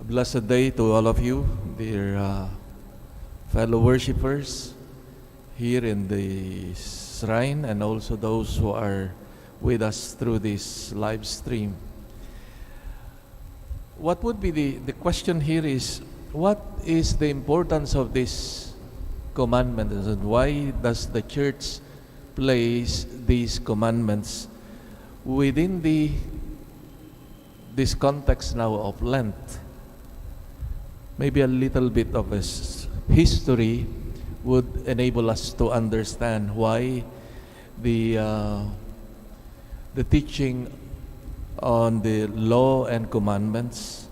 Blessed day to all of you, dear fellow worshippers here in the shrine, and also those who are with us through this live stream. What would be the question here is, what is the importance of this commandment, and why does the church place these commandments within this context now of Lent? Maybe a little bit of a history would enable us to understand why the teaching on the law and commandments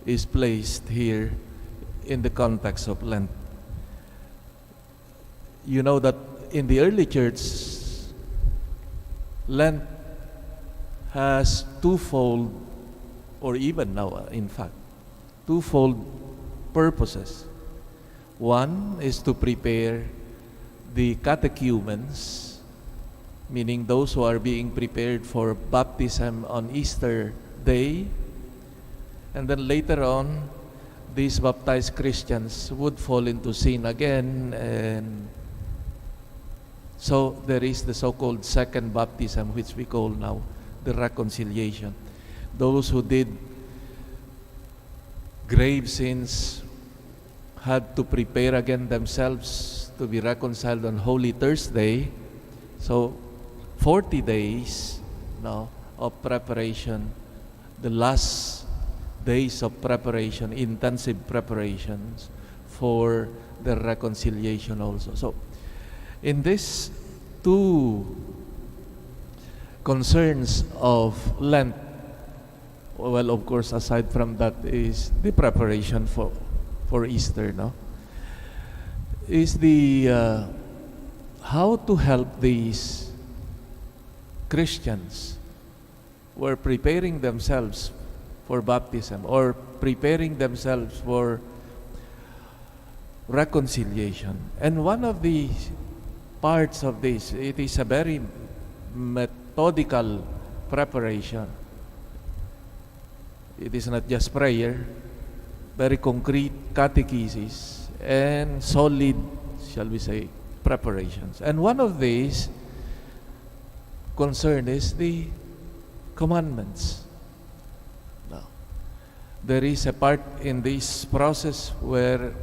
is placed here in the context of Lent. You know that in the early church, Lent has twofold, or even now, in fact, twofold purposes. One is to prepare the catechumens, meaning those who are being prepared for baptism on Easter Day, and then later on, these baptized Christians would fall into sin again, and so there is the so-called second baptism, which we call now the reconciliation. Those who did grave sins had to prepare again themselves to be reconciled on Holy Thursday. So 40 days now of preparation, the last days of preparation, intensive preparations for the reconciliation also. So in these two concerns of Lent, well, of course, aside from that is the preparation for Easter, no? Is the how to help these Christians who are preparing themselves for baptism or preparing themselves for reconciliation. And one of the parts of this, it is a very methodical preparation. It is not just prayer, very concrete catechesis and solid, shall we say, preparations. And one of these concern is the commandments. Now, there is a part in this process where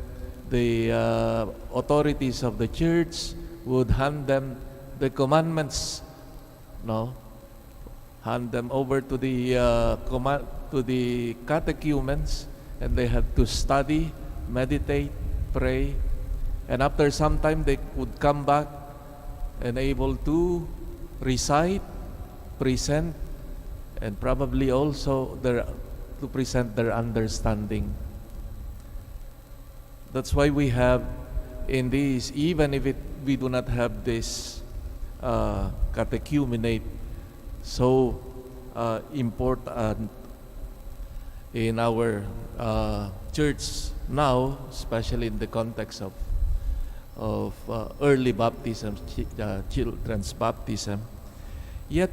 the authorities of the church would hand them the commandments, hand them over to the catechumens, and they had to study, meditate, pray, and after some time they would come back and able to recite, present, and probably also to present their understanding. That's why we have in these, even if we do not have this catechumenate so important in our church now, especially in the context of early baptism, children's baptism, yet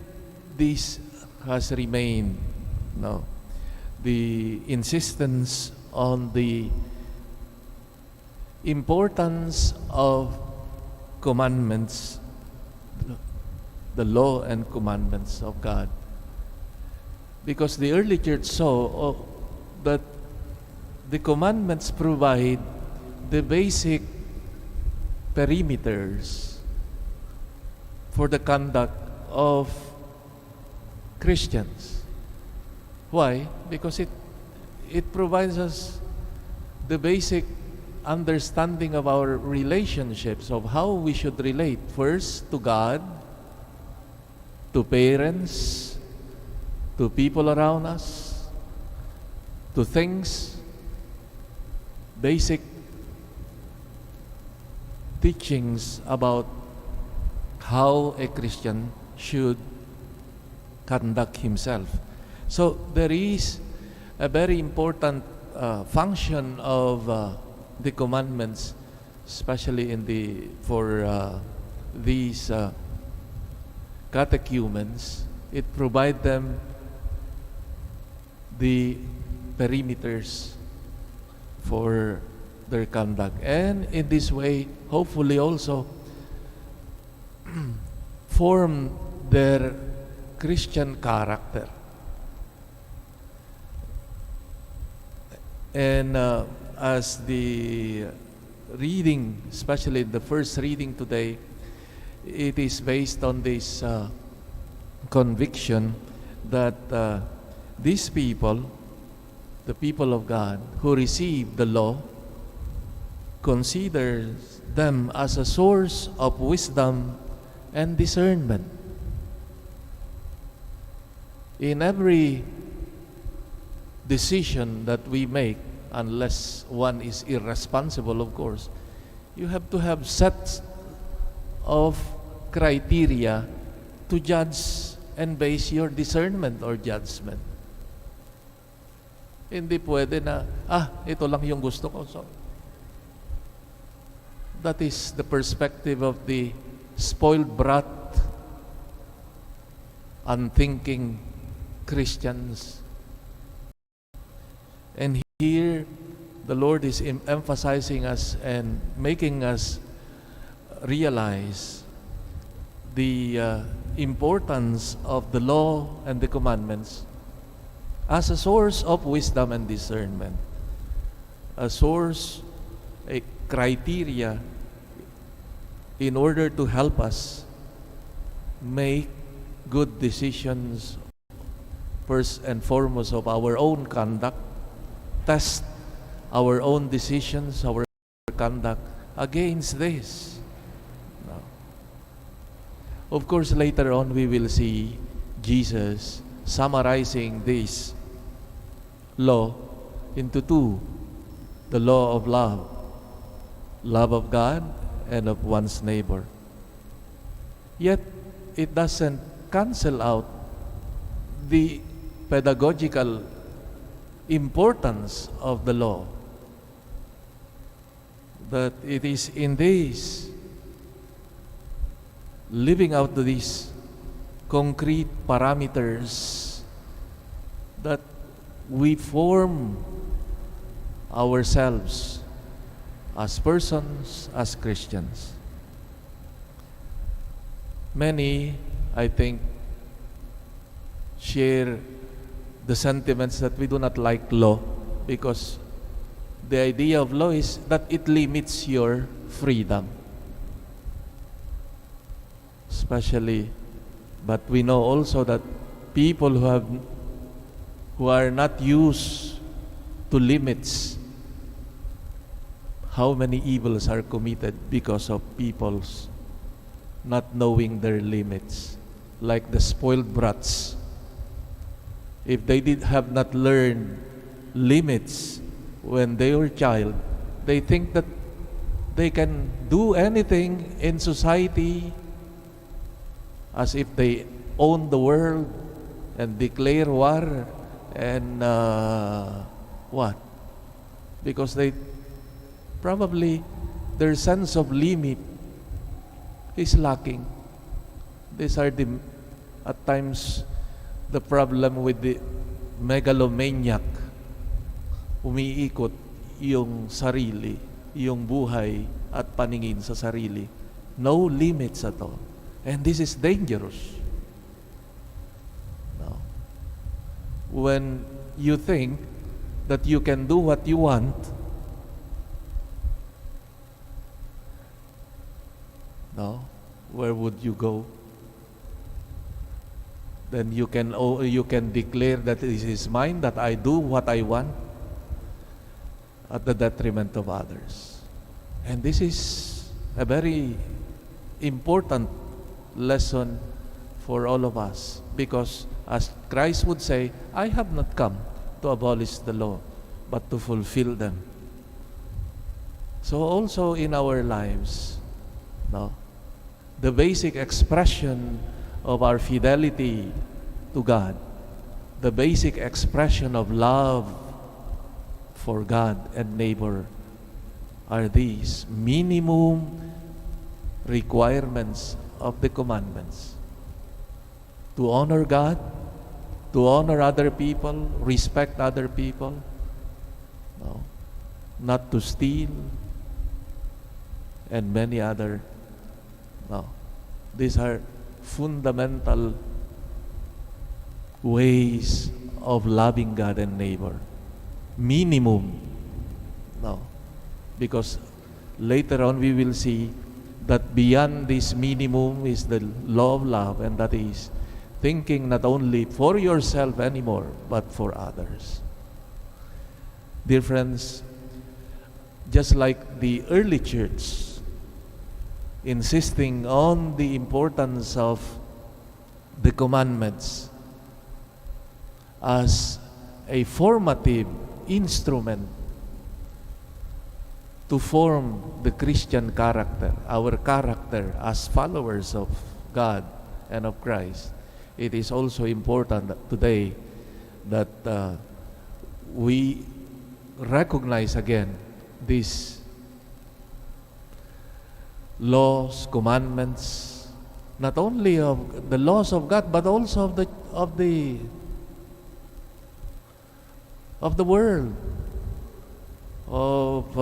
this has remained, the insistence on the importance of commandments, the law and commandments of God. Because the early church saw that the commandments provide the basic perimeters for the conduct of Christians. Why? Because it provides us the basic understanding of our relationships, of how we should relate first to God, to parents, to people around us, to things, basic teachings about how a Christian should conduct himself. So there is a very important function of the commandments, especially for these catechumens. It provides them the perimeters for their conduct. And in this way, hopefully also form their Christian character. And as the reading, especially the first reading today, it is based on this conviction that these people, the people of God who receive the law, considers them as a source of wisdom and discernment. In every decision that we make, unless one is irresponsible, of course, you have to have sets of criteria to judge and base your discernment or judgment. Hindi pwede na, ito lang yung gusto ko. So, that is the perspective of the spoiled brat, unthinking Christians. And here, the Lord is emphasizing us and making us realize the importance of the law and the commandments as a source of wisdom and discernment, a source, a criteria in order to help us make good decisions, first and foremost of our own conduct, test our own decisions, our conduct against this. No. Of course, later on we will see Jesus summarizing this law into two: the law of love of God and of one's neighbor. Yet, it doesn't cancel out the pedagogical importance of the law. That it is in this, living out these concrete parameters, that we form ourselves as persons, as Christians. Many, I think, share the sentiments that we do not like law because the idea of law is that it limits your freedom. Especially, but we know also that people who are not used to limits, how many evils are committed because of people's not knowing their limits, like the spoiled brats. If they have not learned limits when they were child, they think that they can do anything in society as if they own the world and declare war and what? Because they probably their sense of limit is lacking. These are at times the problem with the megalomaniac. Umiikot yung sarili, yung buhay at paningin sa sarili. No limits at all. And this is dangerous. No. When you think that you can do what you want, no, where would you go? Then you can declare that this is mine, that I do what I want at the detriment of others. And this is a very important lesson for all of us, because as Christ would say, I have not come to abolish the law, but to fulfill them. So also in our lives, no, the basic expression of our fidelity to God, the basic expression of love for God and neighbor are these minimum requirements of the commandments: to honor God to honor other people, respect other people, no, not to steal, and many other. No, these are fundamental ways of loving God and neighbor. Minimum, no, because later on we will see that beyond this minimum is the law of love, and that is thinking not only for yourself anymore, but for others. Dear friends, just like the early church, insisting on the importance of the commandments as a formative instrument to form the Christian character, our character as followers of God and of Christ. It is also important today that we recognize again these laws, commandments, not only of the laws of God, but also of the world, of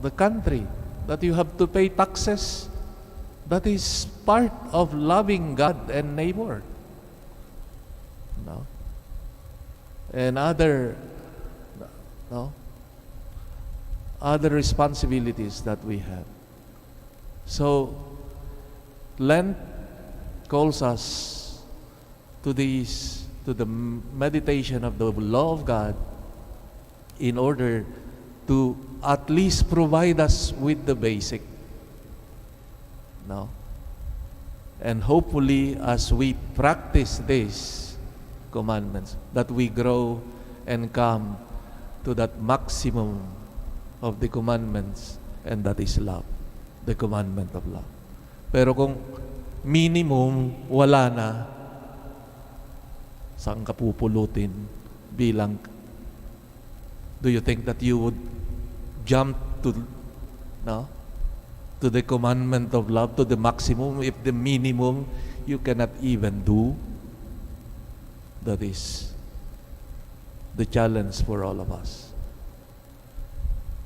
the country, that you have to pay taxes. That is part of loving God and neighbor. No? And other responsibilities that we have. So, Lent calls us to the meditation of the law of God in order to at least provide us with the basic. No? And hopefully, as we practice these commandments, that we grow and come to that maximum of the commandments, and that is love, the commandment of love. Pero kung minimum, wala na, saan ka pupulutin bilang, do you think that you would jump to the commandment of love, to the maximum, if the minimum you cannot even do? That is the challenge for all of us.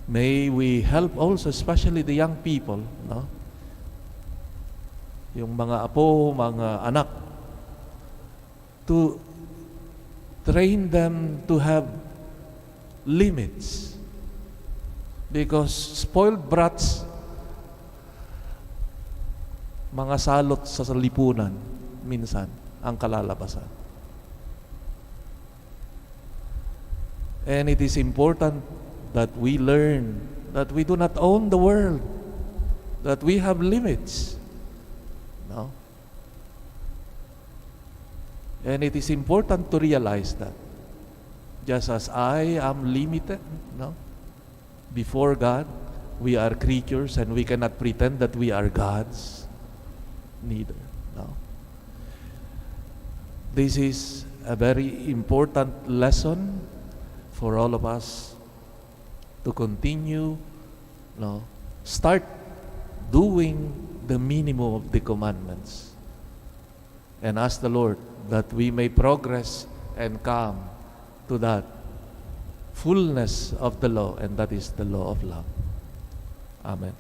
May we help also, especially the young people, no? Yung mga apo, mga anak, to train them to have limits. Because spoiled brats, mga salot sa lipunan, minsan, ang kalalabasan. And it is important that we learn that we do not own the world, that we have limits. No? And it is important to realize that just as I am limited, no, before God, we are creatures and we cannot pretend that we are gods. Neither. No. This is a very important lesson for all of us to continue, no, start doing the minimum of the commandments, and ask the Lord that we may progress and come to that fullness of the law, and that is the law of love. Amen.